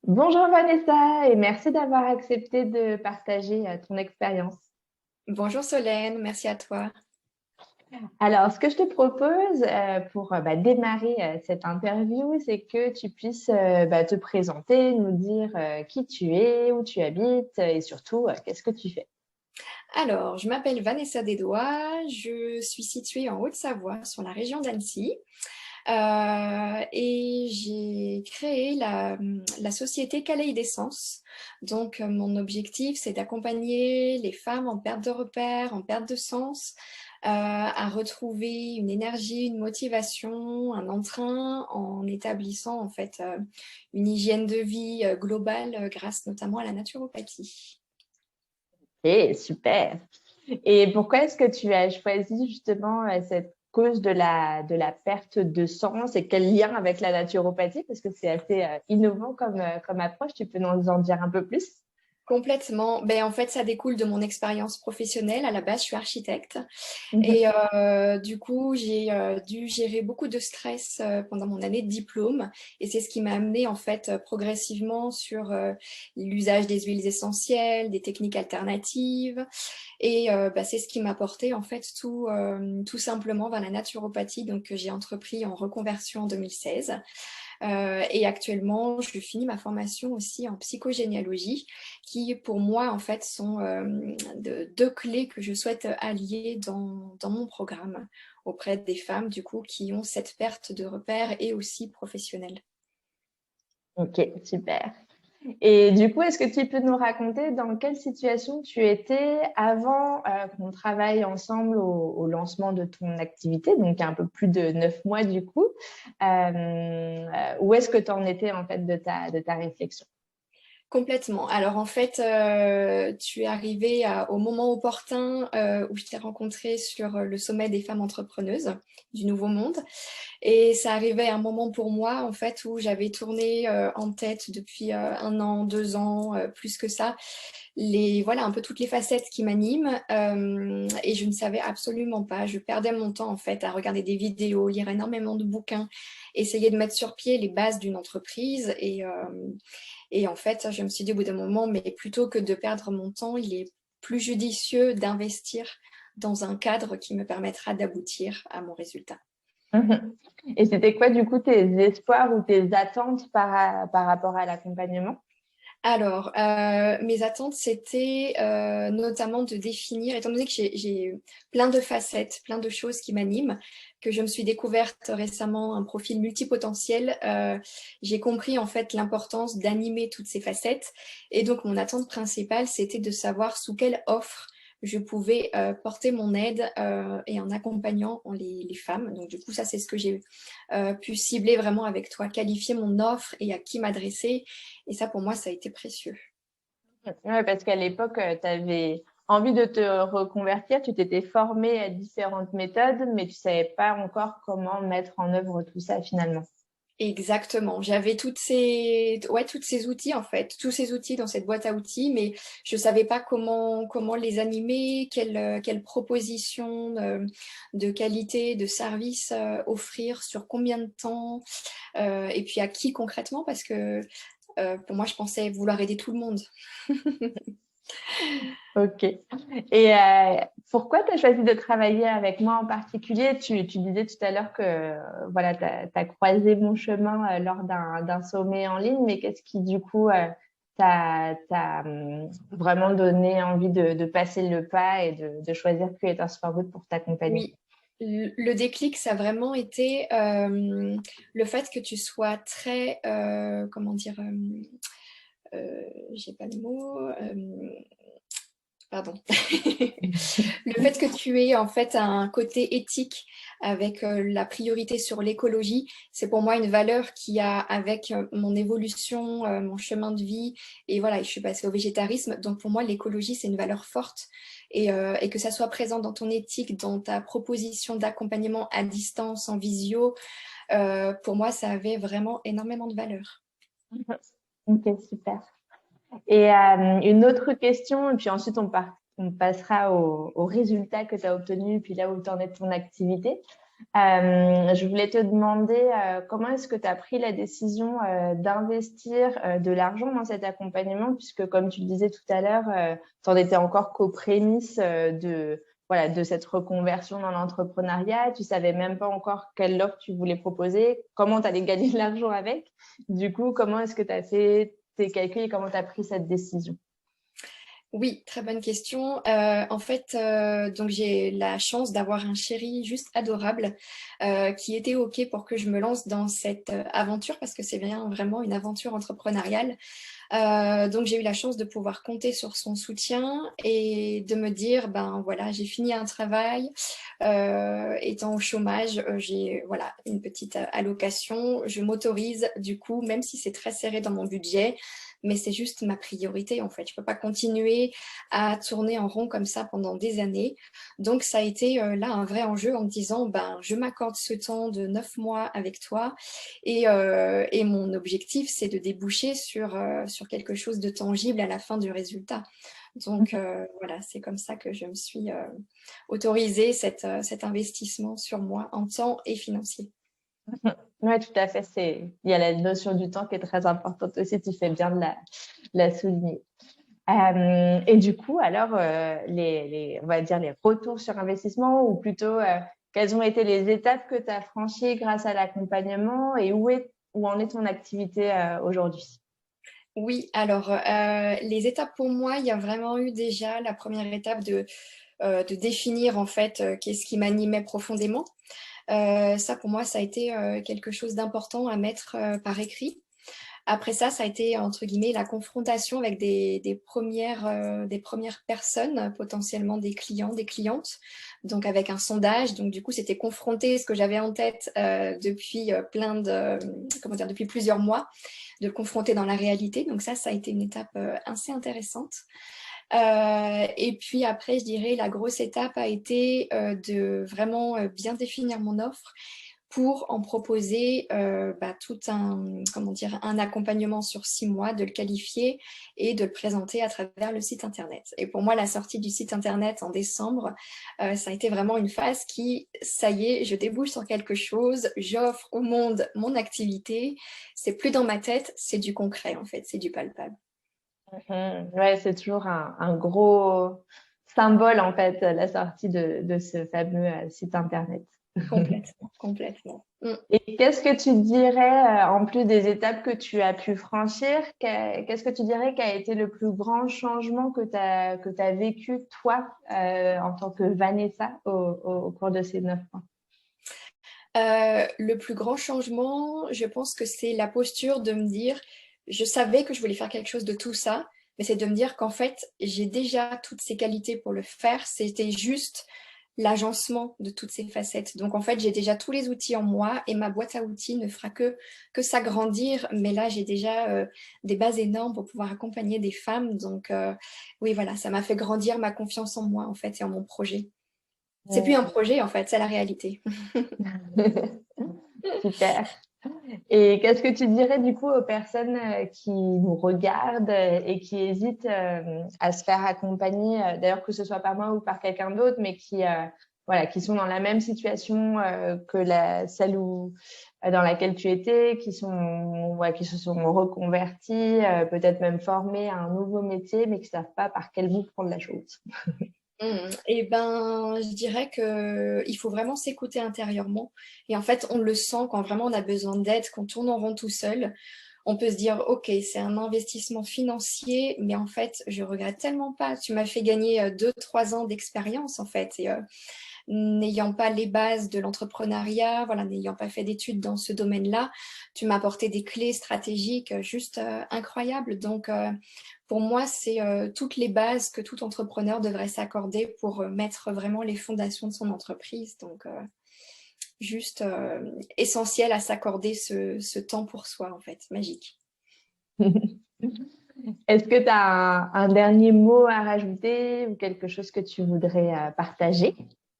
Bonjour Vanessa et merci d'avoir accepté de partager ton expérience. Bonjour Solène, merci à toi. Alors, ce que je te propose pour démarrer cette interview, c'est que tu puisses te présenter, nous dire qui tu es, où tu habites et surtout qu'est-ce que tu fais. Alors, je m'appelle Vanessa Desdois, je suis située en Haute-Savoie, sur la région d'Annecy, et j'ai créé la société Caleïdescence. Donc, mon objectif, c'est d'accompagner les femmes en perte de repères, en perte de sens, à retrouver une énergie, une motivation, un entrain, en établissant en fait une hygiène de vie globale grâce notamment à la naturopathie. Et super. Et pourquoi est-ce que tu as choisi justement cette cause de la perte de sens et quel lien avec la naturopathie? Parce que c'est assez innovant comme approche. Tu peux nous en dire un peu plus? Complètement. Ben, en fait, ça découle de mon expérience professionnelle. À la base, je suis architecte et Mhm. du coup, j'ai dû gérer beaucoup de stress pendant mon année de diplôme et c'est ce qui m'a amené en fait progressivement sur l'usage des huiles essentielles, des techniques alternatives et c'est ce qui m'a porté en fait tout simplement vers la naturopathie. Donc, que j'ai entrepris en reconversion en 2016. Et actuellement, je finis ma formation aussi en psychogénéalogie, qui pour moi, en fait, sont deux clés que je souhaite allier dans mon programme auprès des femmes, du coup, qui ont cette perte de repères et aussi professionnelle. Ok, super. Et du coup, est-ce que tu peux nous raconter dans quelle situation tu étais avant qu'on travaille ensemble au lancement de ton activité, donc un peu plus de 9 mois du coup. Où est-ce que tu en étais en fait de ta réflexion? Complètement. Alors en fait, tu es arrivé au moment opportun où je t'ai rencontré sur le sommet des femmes entrepreneuses du Nouveau Monde. Et ça arrivait à un moment pour moi, en fait, où j'avais tourné en tête depuis 1 an, 2 ans, plus que ça, voilà, un peu toutes les facettes qui m'animent. Et je ne savais absolument pas. Je perdais mon temps, en fait, à regarder des vidéos, lire énormément de bouquins, essayer de mettre sur pied les bases d'une entreprise. Et en fait, je me suis dit au bout d'un moment, mais plutôt que de perdre mon temps, il est plus judicieux d'investir dans un cadre qui me permettra d'aboutir à mon résultat. Mhm. Et c'était quoi du coup tes espoirs ou tes attentes par rapport à l'accompagnement? Alors, mes attentes, c'était notamment de définir, étant donné que j'ai plein de facettes, plein de choses qui m'animent, que je me suis découverte récemment un profil multipotentiel, j'ai compris en fait l'importance d'animer toutes ces facettes. Et donc, mon attente principale, c'était de savoir sous quelle offre je pouvais porter mon aide et en accompagnant les femmes. Donc, du coup, ça, c'est ce que j'ai pu cibler vraiment avec toi, qualifier mon offre et à qui m'adresser. Et ça, pour moi, ça a été précieux. Ouais, parce qu'à l'époque, tu avais envie de te reconvertir, tu t'étais formée à différentes méthodes, mais tu savais pas encore comment mettre en œuvre tout ça finalement. Exactement. J'avais toutes ces outils en fait, tous ces outils dans cette boîte à outils, mais je savais pas comment les animer, quelles propositions de qualité, de service offrir, sur combien de temps, et puis à qui concrètement, parce que pour moi, je pensais vouloir aider tout le monde. Ok. Et pourquoi tu as choisi de travailler avec moi en particulier? Tu disais tout à l'heure que voilà, tu as croisé mon chemin lors d'un sommet en ligne, mais qu'est-ce qui du coup t'a vraiment donné envie de passer le pas et de choisir Creators for Good pour t'accompagner? Oui, le déclic, ça a vraiment été le fait que tu sois très, comment dire, j'ai pas le mot, pardon. Le fait que tu aies en fait un côté éthique avec la priorité sur l'écologie, c'est pour moi une valeur qui a avec mon évolution, mon chemin de vie, et voilà, je suis passée au végétarisme. Donc pour moi, l'écologie, c'est une valeur forte et que ça soit présent dans ton éthique, dans ta proposition d'accompagnement à distance, en visio, pour moi, ça avait vraiment énormément de valeur. Ok, super. Et une autre question, et puis ensuite on passera aux résultats que tu as obtenus, puis là où tu en es de ton activité. Je voulais te demander comment est-ce que tu as pris la décision d'investir de l'argent dans cet accompagnement, puisque comme tu le disais tout à l'heure, tu en étais encore qu'aux prémices voilà, de cette reconversion dans l'entrepreneuriat. Tu savais même pas encore quelle offre tu voulais proposer, comment tu allais gagner de l'argent avec. Du coup, comment est-ce que tu as fait tes calculs et comment tu as pris cette décision? Oui, très bonne question. En fait, donc j'ai la chance d'avoir un chéri juste adorable qui était OK pour que je me lance dans cette aventure parce que c'est bien vraiment une aventure entrepreneuriale. Donc j'ai eu la chance de pouvoir compter sur son soutien et de me dire, ben voilà, j'ai fini un travail, étant au chômage, j'ai voilà une petite allocation, je m'autorise du coup, même si c'est très serré dans mon budget, mais c'est juste ma priorité en fait. Je peux pas continuer à tourner en rond comme ça pendant des années. Donc ça a été là un vrai enjeu en me disant, ben je m'accorde ce temps de 9 mois avec toi et mon objectif, c'est de déboucher sur quelque chose de tangible à la fin du résultat. Donc voilà, c'est comme ça que je me suis autorisée cet investissement sur moi en temps et financier. Oui, tout à fait. Il y a la notion du temps qui est très importante aussi. Tu fais bien de la souligner. Et du coup, alors, on va dire les retours sur investissement ou plutôt, quelles ont été les étapes que tu as franchies grâce à l'accompagnement et où en est ton activité, aujourd'hui? Oui, alors les étapes pour moi, il y a vraiment eu déjà la première étape de définir en fait qu'est-ce qui m'animait profondément. Ça pour moi, ça a été quelque chose d'important à mettre par écrit. Après ça, ça a été entre guillemets la confrontation avec des premières personnes, potentiellement des clients, des clientes, donc avec un sondage. Donc du coup, c'était confronter ce que j'avais en tête depuis comment dire, depuis plusieurs mois, de le confronter dans la réalité. Donc ça a été une étape assez intéressante. Et puis après, je dirais, la grosse étape a été de vraiment bien définir mon offre pour en proposer tout comment dire, un accompagnement sur 6 mois, de le qualifier et de le présenter à travers le site Internet. Et pour moi, la sortie du site Internet en décembre, ça a été vraiment une phase qui, ça y est, je débouche sur quelque chose, j'offre au monde mon activité, c'est plus dans ma tête, c'est du concret en fait, c'est du palpable. Ouais, c'est toujours un gros symbole, en fait, la sortie de ce fameux site Internet. Complètement, complètement. Mm. Et qu'est-ce que tu dirais, en plus des étapes que tu as pu franchir, qu'est-ce que tu dirais qui a été le plus grand changement que tu as vécu, toi, en tant que Vanessa, au cours de ces 9 mois? Le plus grand changement, je pense que c'est la posture de me dire, je savais que je voulais faire quelque chose de tout ça, mais c'est de me dire qu'en fait, j'ai déjà toutes ces qualités pour le faire. C'était juste l'agencement de toutes ces facettes. Donc en fait, j'ai déjà tous les outils en moi et ma boîte à outils ne fera que s'agrandir. Mais là, j'ai déjà des bases énormes pour pouvoir accompagner des femmes. Donc oui, voilà, ça m'a fait grandir ma confiance en moi en fait et en mon projet. C'est plus un projet en fait, c'est la réalité. Super. Et qu'est-ce que tu dirais du coup aux personnes qui nous regardent et qui hésitent à se faire accompagner, d'ailleurs que ce soit par moi ou par quelqu'un d'autre, mais voilà, qui sont dans la même situation que celle dans laquelle tu étais, ouais, qui se sont reconvertis, peut-être même formés à un nouveau métier, mais qui savent pas par quel bout prendre la chose. Eh ben, je dirais que il faut vraiment s'écouter intérieurement. Et en fait, on le sent quand vraiment on a besoin d'aide, qu'on tourne en rond tout seul. On peut se dire, OK, c'est un investissement financier, mais en fait, je regrette tellement pas. Tu m'as fait gagner 2, 3 ans d'expérience, en fait. Et n'ayant pas les bases de l'entrepreneuriat, voilà, n'ayant pas fait d'études dans ce domaine-là, tu m'as apporté des clés stratégiques juste incroyables. Donc, pour moi, c'est toutes les bases que tout entrepreneur devrait s'accorder pour mettre vraiment les fondations de son entreprise. Donc, juste essentiel à s'accorder ce temps pour soi, en fait, magique. Est-ce que tu as un dernier mot à rajouter ou quelque chose que tu voudrais partager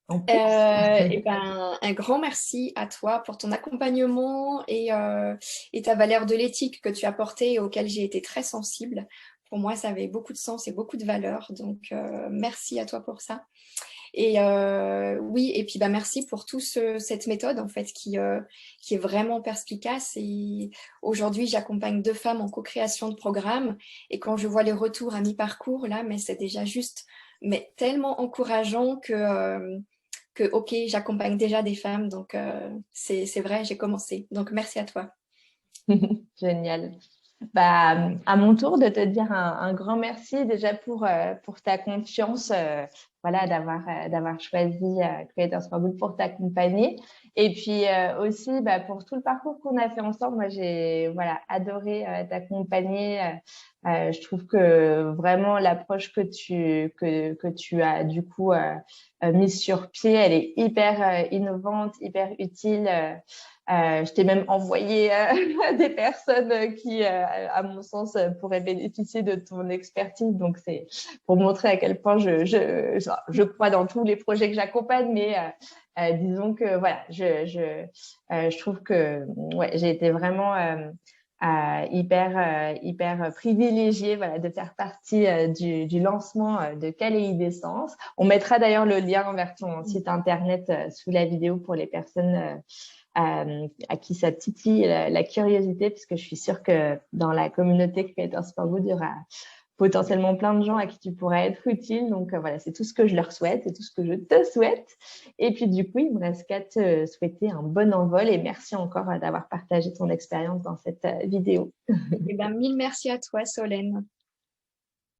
en plus? Et ben, un grand merci à toi pour ton accompagnement et ta valeur de l'éthique que tu as portée et auquel j'ai été très sensible. Pour moi, ça avait beaucoup de sens et beaucoup de valeur. Donc, merci à toi pour ça. Et oui, et puis bah, merci pour cette méthode en fait qui est vraiment perspicace. Et aujourd'hui, j'accompagne 2 femmes en co-création de programmes. Et quand je vois les retours à mi-parcours, là, mais c'est déjà juste mais tellement encourageant que ok, j'accompagne déjà des femmes. Donc c'est vrai, j'ai commencé. Donc merci à toi. Génial. Bah, à mon tour de te dire un grand merci déjà pour ta confiance, voilà, d'avoir choisi Creators for Good pour t'accompagner. Et puis aussi bah, pour tout le parcours qu'on a fait ensemble. Moi, j'ai voilà, adoré t'accompagner. Je trouve que vraiment l'approche que tu as du coup mise sur pied, elle est hyper innovante, hyper utile. Je t'ai même envoyé des personnes qui, à mon sens, pourraient bénéficier de ton expertise. Donc, c'est pour montrer à quel point je crois dans tous les projets que j'accompagne. Mais disons que voilà, je trouve que ouais, j'ai été vraiment hyper privilégiée voilà, de faire partie du lancement de Caléidescence. On mettra d'ailleurs le lien vers ton site internet sous la vidéo pour les personnes à qui ça titille la curiosité, puisque je suis sûre que dans la communauté Creators for Good, il y aura potentiellement plein de gens à qui tu pourrais être utile. Donc voilà, c'est tout ce que je leur souhaite et tout ce que je te souhaite. Et puis du coup, il me reste qu'à te souhaiter un bon envol et merci encore d'avoir partagé ton expérience dans cette vidéo. Et ben, mille merci à toi, Solène.